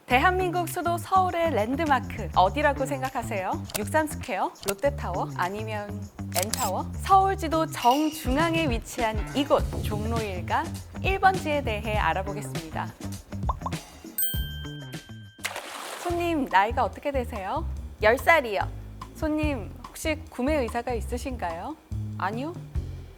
대한민국 수도 서울의 랜드마크 어디라고 생각하세요? 63스퀘어? 롯데타워? 아니면 N타워? 서울지도 정중앙에 위치한 이곳 종로일가 1번지에 대해 알아보겠습니다. 손님 나이가 어떻게 되세요? 10살이요. 손님 혹시 구매 의사가 있으신가요? 아니요.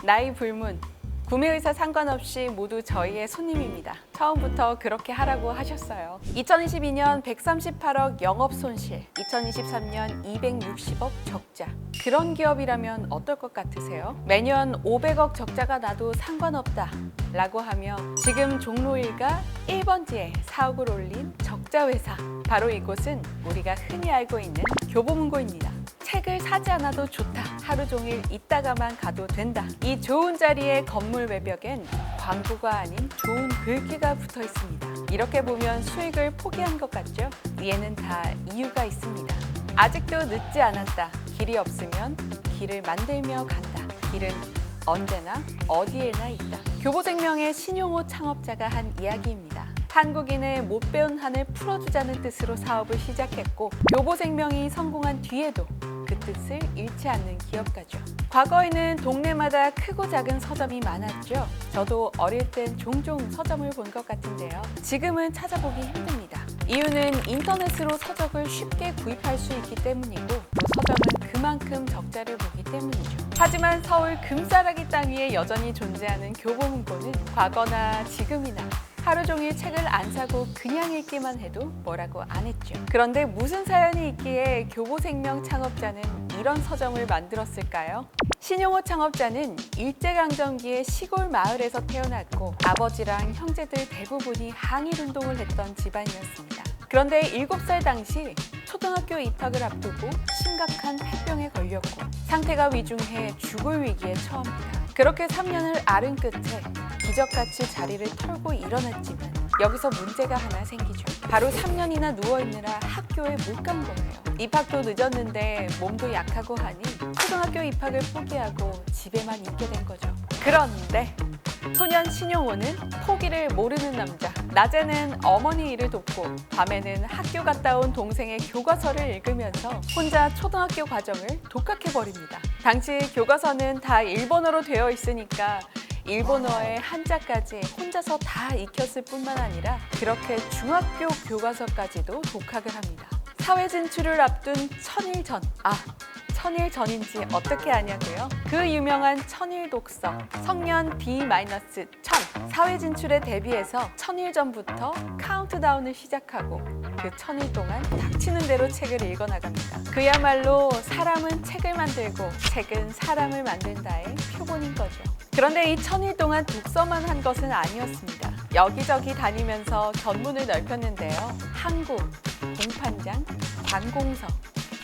나이 불문. 구매 의사 상관없이 모두 저희의 손님입니다. 처음부터 그렇게 하라고 하셨어요. 2022년 138억 영업 손실, 2023년 260억 적자. 그런 기업이라면 어떨 것 같으세요? 매년 500억 적자가 나도 상관없다 라고 하며 지금 종로일가 1번지에 사옥을 올린 적자 회사. 바로 이곳은 우리가 흔히 알고 있는 교보문고입니다. 책을 사지 않아도 좋다. 하루 종일 있다가만 가도 된다. 이 좋은 자리에 건물 외벽엔 광고가 아닌 좋은 글귀가 붙어 있습니다. 이렇게 보면 수익을 포기한 것 같죠? 위에는 다 이유가 있습니다. 아직도 늦지 않았다. 길이 없으면 길을 만들며 간다. 길은 언제나 어디에나 있다. 교보생명의 신용호 창업자가 한 이야기입니다. 한국인의 못 배운 한을 풀어주자는 뜻으로 사업을 시작했고 교보생명이 성공한 뒤에도 그 뜻을 잃지 않는 기업가죠. 과거에는 동네마다 크고 작은 서점이 많았죠. 저도 어릴 땐 종종 서점을 본 것 같은데요. 지금은 찾아보기 힘듭니다. 이유는 인터넷으로 서적을 쉽게 구입할 수 있기 때문이고 또 서점은 그만큼 적자를 보기 때문이죠. 하지만 서울 금싸라기 땅 위에 여전히 존재하는 교보문고는 과거나 지금이나 하루 종일 책을 안 사고 그냥 읽기만 해도 뭐라고 안 했죠. 그런데 무슨 사연이 있기에 교보생명 창업자는 이런 서점을 만들었을까요? 신용호 창업자는 일제강점기에 시골 마을에서 태어났고 아버지랑 형제들 대부분이 항일운동을 했던 집안이었습니다. 그런데 7살 당시 초등학교 입학을 앞두고 심각한 폐병에 걸렸고 상태가 위중해 죽을 위기에 처합니다. 그렇게 3년을 앓은 끝에 기적같이 자리를 털고 일어났지만 여기서 문제가 하나 생기죠. 바로 3년이나 누워있느라 학교에 못 간 거예요. 입학도 늦었는데 몸도 약하고 하니 초등학교 입학을 포기하고 집에만 있게 된 거죠. 그런데 소년 신용호는 포기를 모르는 남자. 낮에는 어머니 일을 돕고 밤에는 학교 갔다 온 동생의 교과서를 읽으면서 혼자 초등학교 과정을 독학해버립니다. 당시 교과서는 다 일본어로 되어 있으니까 일본어의 한자까지 혼자서 다 익혔을 뿐만 아니라 그렇게 중학교 교과서까지도 독학을 합니다. 사회 진출을 앞둔 천일 전. 천일 전인지 어떻게 아냐고요? 그 유명한 천일 독서 성년 D-1000 사회 진출에 대비해서 천일 전부터 카운트다운을 시작하고 그 천일 동안 닥치는 대로 책을 읽어나갑니다. 그야말로 사람은 책을 만들고 책은 사람을 만든다의 표본인 거죠. 그런데 이 천일 동안 독서만 한 것은 아니었습니다. 여기저기 다니면서 견문을 넓혔는데요. 항구, 공판장, 관공서,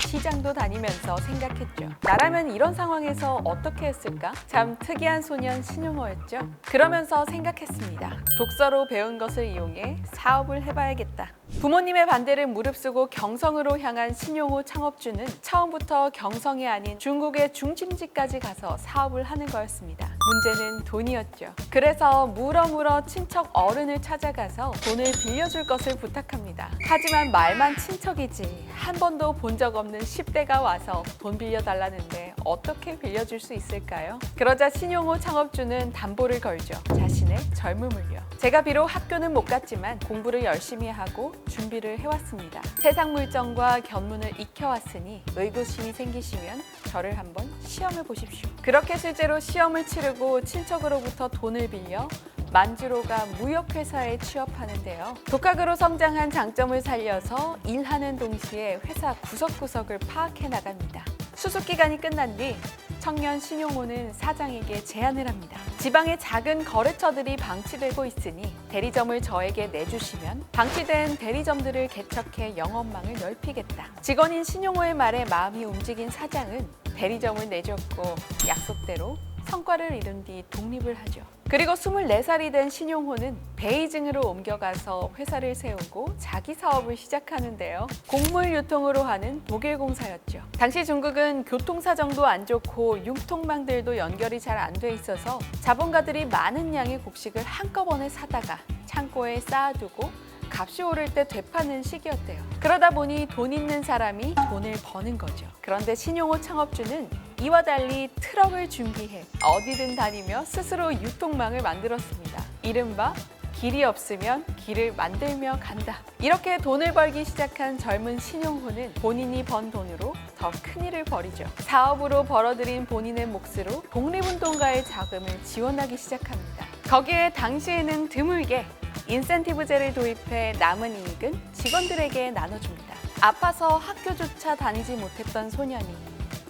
시장도 다니면서 생각했죠. 나라면 이런 상황에서 어떻게 했을까? 참 특이한 소년 신용호였죠. 그러면서 생각했습니다. 독서로 배운 것을 이용해 사업을 해봐야겠다. 부모님의 반대를 무릅쓰고 경성으로 향한 신용호 창업주는 처음부터 경성이 아닌 중국의 중심지까지 가서 사업을 하는 거였습니다. 문제는 돈이었죠. 그래서 물어물어 친척 어른을 찾아가서 돈을 빌려줄 것을 부탁합니다. 하지만 말만 친척이지 한 번도 본 적 없는 10대가 와서 돈 빌려달라는데 어떻게 빌려줄 수 있을까요? 그러자 신용호 창업주는 담보를 걸죠. 자신의 젊음을요. 제가 비록 학교는 못 갔지만 공부를 열심히 하고 준비를 해왔습니다. 세상 물정과 견문을 익혀왔으니 의구심이 생기시면 저를 한번 시험해 보십시오. 그렇게 실제로 시험을 치르고 친척으로부터 돈을 빌려 만주로가 무역회사에 취업하는데요. 독학으로 성장한 장점을 살려서 일하는 동시에 회사 구석구석을 파악해 나갑니다. 수습기간이 끝난 뒤 청년 신용호는 사장에게 제안을 합니다. 지방의 작은 거래처들이 방치되고 있으니 대리점을 저에게 내주시면 방치된 대리점들을 개척해 영업망을 넓히겠다. 직원인 신용호의 말에 마음이 움직인 사장은 대리점을 내줬고 약속대로 성과를 이룬 뒤 독립을 하죠. 그리고 24살이 된 신용호는 베이징으로 옮겨가서 회사를 세우고 자기 사업을 시작하는데요. 곡물 유통으로 하는 독일 공사였죠. 당시 중국은 교통사정도 안 좋고 융통망들도 연결이 잘 안 돼 있어서 자본가들이 많은 양의 곡식을 한꺼번에 사다가 창고에 쌓아두고 값이 오를 때 되파는 시기였대요. 그러다 보니 돈 있는 사람이 돈을 버는 거죠. 그런데 신용호 창업주는 이와 달리 트럭을 준비해 어디든 다니며 스스로 유통망을 만들었습니다. 이른바 길이 없으면 길을 만들며 간다. 이렇게 돈을 벌기 시작한 젊은 신용호는 본인이 번 돈으로 더 큰 일을 벌이죠. 사업으로 벌어들인 본인의 몫으로 독립운동가의 자금을 지원하기 시작합니다. 거기에 당시에는 드물게 인센티브제를 도입해 남은 이익은 직원들에게 나눠줍니다. 아파서 학교조차 다니지 못했던 소년이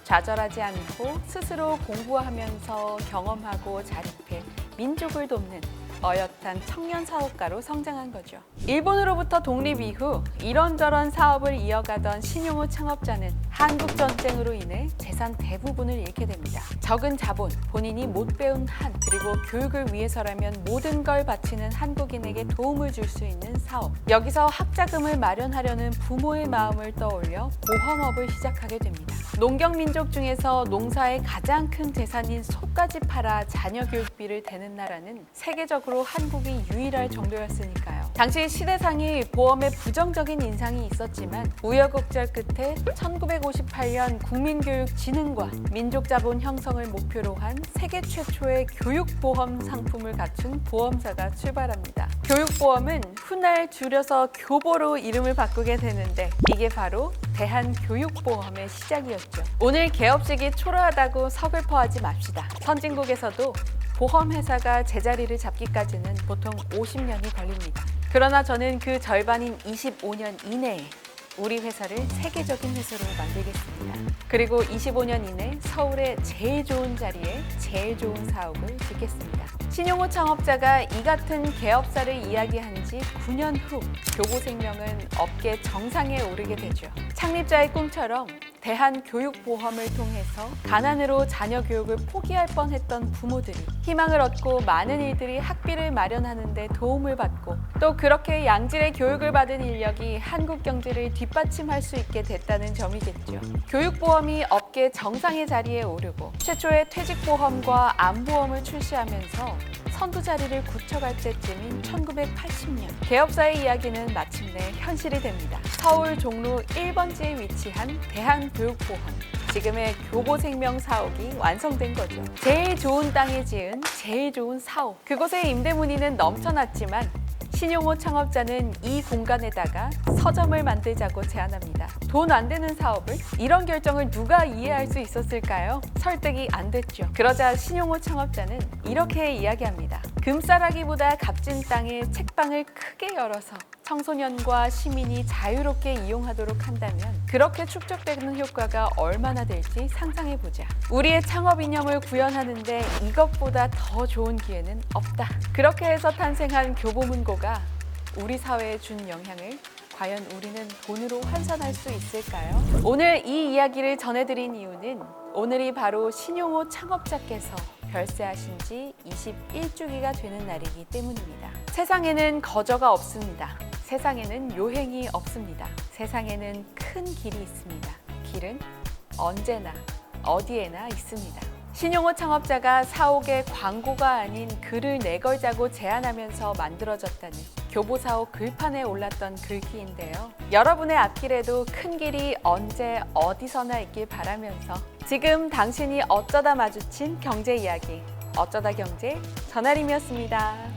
좌절하지 않고 스스로 공부하면서 경험하고 자립해 민족을 돕는 어엿한 청년 사업가로 성장한 거죠. 일본으로부터 독립 이후 이런저런 사업을 이어가던 신용호 창업자는 한국 전쟁으로 인해 재산 대부분을 잃게 됩니다. 적은 자본, 본인이 못 배운 한, 그리고 교육을 위해서라면 모든 걸 바치는 한국인에게 도움을 줄 수 있는 사업. 여기서 학자금을 마련하려는 부모의 마음을 떠올려 보험업을 시작하게 됩니다. 농경민족 중에서 농사의 가장 큰 재산인 소까지 팔아 자녀 교육비를 대는 나라는 세계적으로 한국이 유일할 정도였으니까요. 당시 시대상이 보험에 부정적인 인상이 있었지만 우여곡절 끝에 1958년 국민교육진흥과 민족자본 형성을 목표로 한 세계 최초의 교육보험 상품을 갖춘 보험사가 출발합니다. 교육보험은 훗날 줄여서 교보로 이름을 바꾸게 되는데 이게 바로 대한교육보험의 시작이었죠. 오늘 개업식이 초라하다고 서글퍼하지 맙시다. 선진국에서도 보험회사가 제자리를 잡기까지는 보통 50년이 걸립니다. 그러나 저는 그 절반인 25년 이내에 우리 회사를 세계적인 회사로 만들겠습니다. 그리고 25년 이내 서울의 제일 좋은 자리에 제일 좋은 사업을 짓겠습니다. 신용호 창업자가 이 같은 개업사를 이야기한 지 9년 후 교보생명은 업계 정상에 오르게 되죠. 창립자의 꿈처럼 대한교육보험을 통해서 가난으로 자녀 교육을 포기할 뻔했던 부모들이 희망을 얻고 많은 일들이 학비를 마련하는 데 도움을 받고 또 그렇게 양질의 교육을 받은 인력이 한국 경제를 뒷받침할 수 있게 됐다는 점이겠죠. 교육보험이 업계 정상의 자리에 오르고 최초의 퇴직보험과 암보험을 출시하면서 선두 자리를 굳혀갈 때쯤인 1980년 개업사의 이야기는 마침내 현실이 됩니다. 서울 종로 1번지에 위치한 대한교육보험, 지금의 교보생명 사옥이 완성된 거죠. 제일 좋은 땅에 지은 제일 좋은 사옥, 그곳의 임대 문의는 넘쳐났지만 신용호 창업자는 이 공간에다가 서점을 만들자고 제안합니다. 돈 안 되는 사업을? 이런 결정을 누가 이해할 수 있었을까요? 설득이 안 됐죠. 그러자 신용호 창업자는 이렇게 이야기합니다. 금싸라기보다 값진 땅에 책방을 크게 열어서 청소년과 시민이 자유롭게 이용하도록 한다면 그렇게 축적되는 효과가 얼마나 될지 상상해보자. 우리의 창업 이념을 구현하는데 이것보다 더 좋은 기회는 없다. 그렇게 해서 탄생한 교보문고가 우리 사회에 준 영향을 과연 우리는 돈으로 환산할 수 있을까요? 오늘 이 이야기를 전해드린 이유는 오늘이 바로 신용호 창업자께서 별세하신 지 21주기가 되는 날이기 때문입니다. 세상에는 거저가 없습니다. 세상에는 요행이 없습니다. 세상에는 큰 길이 있습니다. 길은 언제나 어디에나 있습니다. 신용호 창업자가 사옥에 광고가 아닌 글을 내걸자고 제안하면서 만들어졌다는 교보사옥 글판에 올랐던 글귀인데요. 여러분의 앞길에도 큰 길이 언제 어디서나 있길 바라면서 지금 당신이 어쩌다 마주친 경제 이야기, 어쩌다 경제 전아림이었습니다.